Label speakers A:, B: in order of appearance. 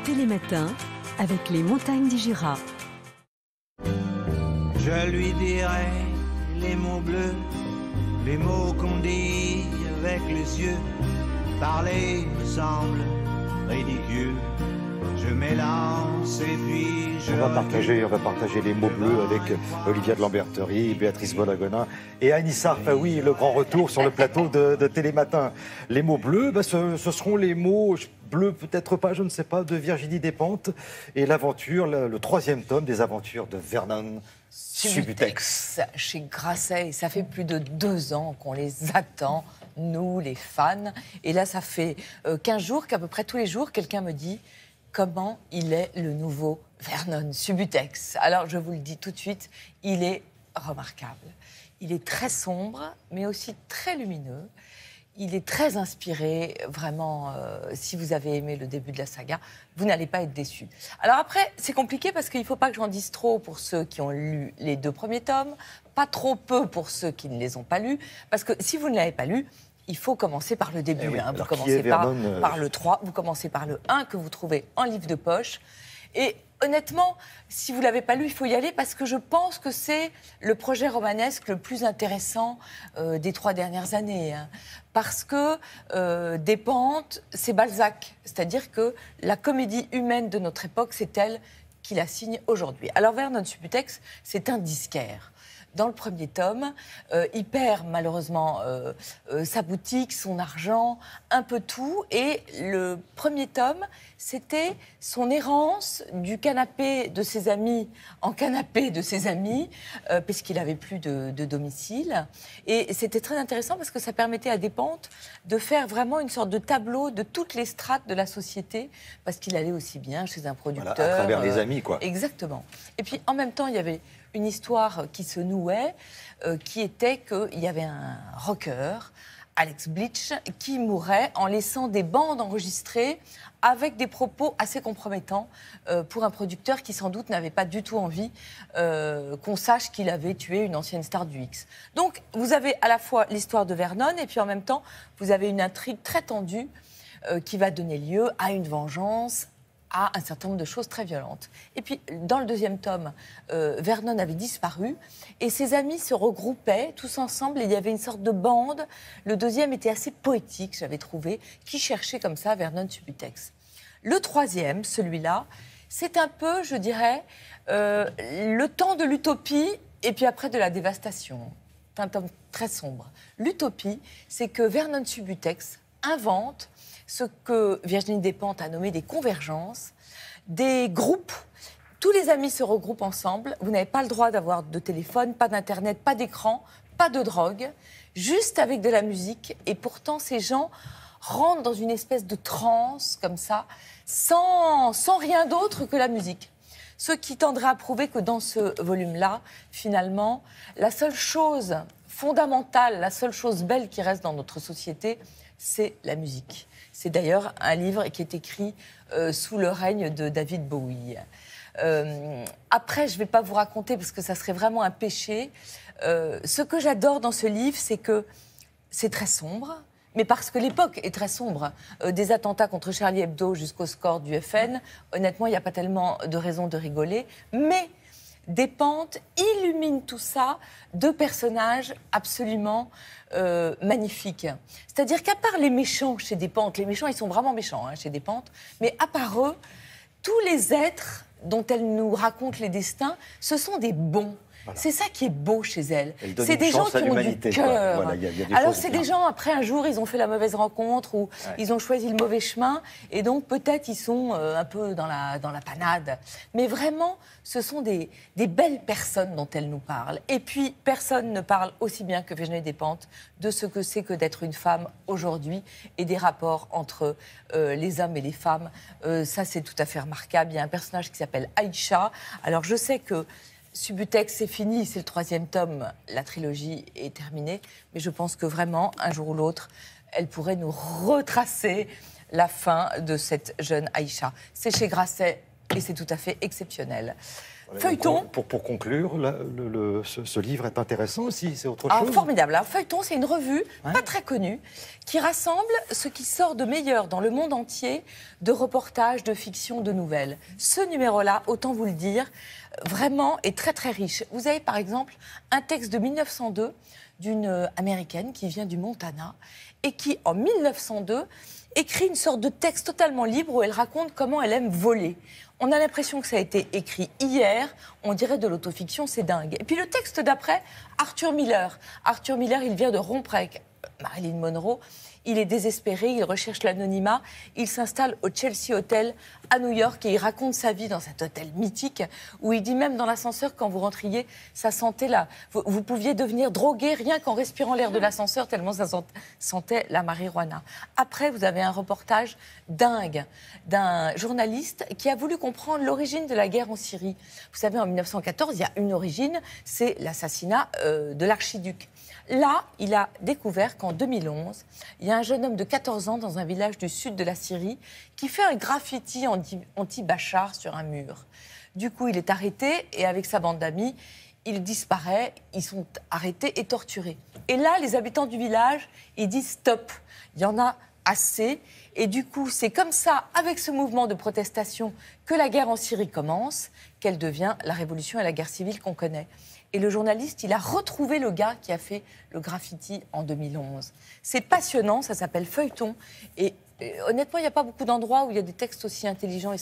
A: Télématin avec les montagnes du Jura.
B: Je lui dirai les mots bleus, les mots qu'on dit avec les yeux. Parler me semble ridicule. Je m'élance et puis je...
C: On va partager les mots bleus avec Olivia de Lamberterie, Béatrice Bolagonin et Anissa Arfaoui, le grand retour sur le plateau de Télématin. Les mots bleus, ce seront les mots bleus, peut-être pas, je ne sais pas, de Virginie Despentes et l'aventure, le troisième tome des aventures de Vernon Subutex.
D: Chez Grasset, ça fait plus de 2 ans qu'on les attend, nous, les fans. Et là, ça fait 15 jours qu'à peu près tous les jours, quelqu'un me dit comment il est le nouveau Vernon Subutex. Alors, je vous le dis tout de suite, il est remarquable. Il est très sombre, mais aussi très lumineux. Il est très inspiré, vraiment, si vous avez aimé le début de la saga, vous n'allez pas être déçus. Alors après, c'est compliqué parce qu'il ne faut pas que j'en dise trop pour ceux qui ont lu les 2 premiers tomes, pas trop peu pour ceux qui ne les ont pas lus, parce que si vous ne l'avez pas lu, il faut commencer par le début.
C: Oui.
D: Vous commencez par le 3, vous commencez par le 1 que vous trouvez en livre de poche. Et honnêtement, si vous ne l'avez pas lu, il faut y aller parce que je pense que c'est le projet romanesque le plus intéressant des 3 dernières années. Parce que Despentes, c'est Balzac. C'est-à-dire que la comédie humaine de notre époque, c'est elle qui la signe aujourd'hui. Alors Vernon Subutex, c'est un disquaire. Dans le premier tome, il perd malheureusement sa boutique, son argent, un peu tout. Et le premier tome, c'était son errance du canapé de ses amis en canapé de ses amis, puisqu'il n'avait plus de domicile. Et c'était très intéressant parce que ça permettait à Despentes de faire vraiment une sorte de tableau de toutes les strates de la société, parce qu'il allait aussi bien chez un producteur.
C: Voilà, à travers les amis, quoi.
D: Exactement. Et puis, en même temps, il y avait une histoire qui se nouait, qui était qu'il y avait un rocker, Alex Bleach, qui mourait en laissant des bandes enregistrées avec des propos assez compromettants pour un producteur qui sans doute n'avait pas du tout envie qu'on sache qu'il avait tué une ancienne star du X. Donc vous avez à la fois l'histoire de Vernon et puis en même temps vous avez une intrigue très tendue qui va donner lieu à une vengeance, à un certain nombre de choses très violentes. Et puis, dans le deuxième tome, Vernon avait disparu et ses amis se regroupaient tous ensemble et il y avait une sorte de bande. Le deuxième était assez poétique, j'avais trouvé, qui cherchait comme ça Vernon Subutex. Le troisième, celui-là, c'est un peu, je dirais, le temps de l'utopie et puis après de la dévastation. C'est un tome très sombre. L'utopie, c'est que Vernon Subutex invente ce que Virginie Despentes a nommé des convergences, des groupes. Tous les amis se regroupent ensemble. Vous n'avez pas le droit d'avoir de téléphone, pas d'internet, pas d'écran, pas de drogue, juste avec de la musique. Et pourtant, ces gens rentrent dans une espèce de transe, comme ça, sans rien d'autre que la musique. Ce qui tendrait à prouver que dans ce volume-là, finalement, la seule chose fondamentale, la seule chose belle qui reste dans notre société, c'est la musique. C'est d'ailleurs un livre qui est écrit sous le règne de David Bowie. Après, je ne vais pas vous raconter parce que ça serait vraiment un péché. Ce que j'adore dans ce livre, c'est que c'est très sombre, mais parce que l'époque est très sombre. Des attentats contre Charlie Hebdo jusqu'au score du FN, honnêtement, il n'y a pas tellement de raison de rigoler. Mais Despentes illumine tout ça de personnages absolument magnifiques. C'est-à-dire qu'à part les méchants chez Despentes, les méchants, ils sont vraiment méchants chez Despentes, mais à part eux, tous les êtres dont elle nous raconte les destins, ce sont des bons. Voilà. C'est ça qui est beau chez elle. C'est des gens qui ont du cœur. Voilà, alors c'est des gens, après un jour, ils ont fait la mauvaise rencontre ou ils ont choisi le mauvais chemin et donc peut-être ils sont un peu dans la panade. Mais vraiment, ce sont des belles personnes dont elle nous parle. Et puis, personne ne parle aussi bien que Virginie Despentes de ce que c'est que d'être une femme aujourd'hui et des rapports entre les hommes et les femmes. Ça, c'est tout à fait remarquable. Il y a un personnage qui s'appelle Aïcha. Alors, je sais que Subutex, c'est fini, c'est le 3e tome, la trilogie est terminée, mais je pense que vraiment, un jour ou l'autre, elle pourrait nous retracer la fin de cette jeune Aïcha. C'est chez Grasset et c'est tout à fait exceptionnel. Feuilleton.
C: Pour conclure, ce livre est intéressant aussi, c'est autre
D: Ah,
C: chose.
D: formidable. Alors, Feuilleton, c'est une revue pas très connue qui rassemble ce qui sort de meilleur dans le monde entier de reportages, de fiction, de nouvelles. Ce numéro-là, autant vous le dire, vraiment est très très riche. Vous avez par exemple un texte de 1902 d'une Américaine qui vient du Montana et qui, en 1902, écrit une sorte de texte totalement libre où elle raconte comment elle aime voler. On a l'impression que ça a été écrit hier, on dirait de l'autofiction, c'est dingue. Et puis le texte d'après, Arthur Miller. Arthur Miller, il vient de rompre avec Marilyn Monroe. Il est désespéré, il recherche l'anonymat. Il s'installe au Chelsea Hotel à New York et il raconte sa vie dans cet hôtel mythique où il dit même dans l'ascenseur, quand vous rentriez, ça sentait là. Vous pouviez devenir drogué rien qu'en respirant l'air de l'ascenseur tellement ça sentait la marijuana. Après, vous avez un reportage dingue d'un journaliste qui a voulu comprendre l'origine de la guerre en Syrie. Vous savez, en 1914, il y a une origine, c'est l'assassinat de l'archiduc. Là, il a découvert qu'en 2011, il y a un jeune homme de 14 ans dans un village du sud de la Syrie qui fait un graffiti anti-Bachar sur un mur. Du coup, il est arrêté et avec sa bande d'amis, il disparaît, ils sont arrêtés et torturés. Et là, les habitants du village, ils disent stop, il y en a assez. Et du coup, c'est comme ça, avec ce mouvement de protestation, que la guerre en Syrie commence, qu'elle devient la révolution et la guerre civile qu'on connaît. Et le journaliste, il a retrouvé le gars qui a fait le graffiti en 2011. C'est passionnant, ça s'appelle Feuilleton. Et honnêtement, il n'y a pas beaucoup d'endroits où il y a des textes aussi intelligents et